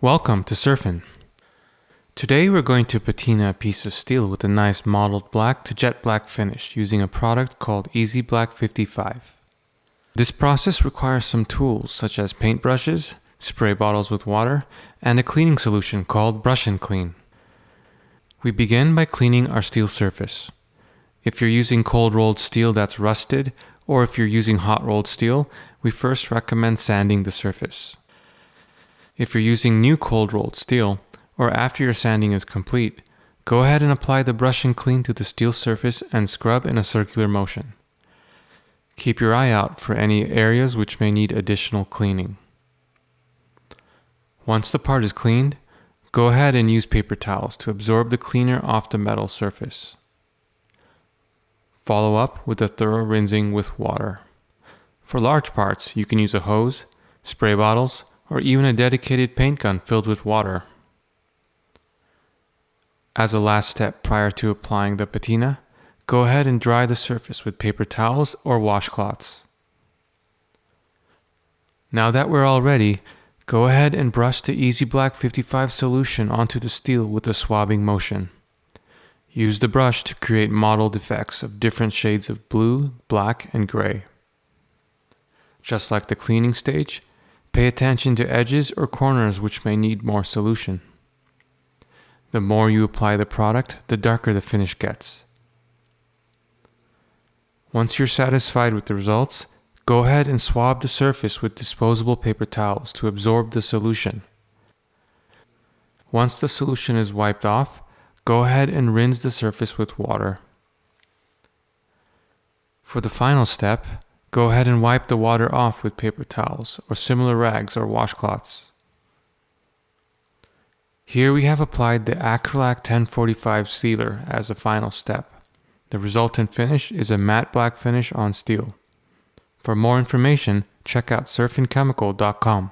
Welcome to Surfin'. Today we're going to patina a piece of steel with a nice mottled black to jet black finish using a product called Easy Black 55. This process requires some tools such as paintbrushes, spray bottles with water, and a cleaning solution called Brush and Clean. We begin by cleaning our steel surface. If you're using cold rolled steel that's rusted, or if you're using hot rolled steel, we first recommend sanding the surface. If you're using new cold rolled steel, or after your sanding is complete, go ahead and apply the brush and clean to the steel surface and scrub in a circular motion. Keep your eye out for any areas which may need additional cleaning. Once the part is cleaned, go ahead and use paper towels to absorb the cleaner off the metal surface. Follow up with a thorough rinsing with water. For large parts, you can use a hose, spray bottles, or even a dedicated paint gun filled with water. As a last step prior to applying the patina, go ahead and dry the surface with paper towels or washcloths. Now that we're all ready, go ahead and brush the Easy Black 55 solution onto the steel with a swabbing motion. Use the brush to create mottled effects of different shades of blue, black, and gray. Just like the cleaning stage, pay attention to edges or corners which may need more solution. The more you apply the product, the darker the finish gets. Once you're satisfied with the results, go ahead and swab the surface with disposable paper towels to absorb the solution. Once the solution is wiped off, go ahead and rinse the surface with water. For the final step, go ahead and wipe the water off with paper towels or similar rags or washcloths. Here we have applied the Acrylac 1045 sealer as a final step. The resultant finish is a matte black finish on steel. For more information, check out surfinchemical.com.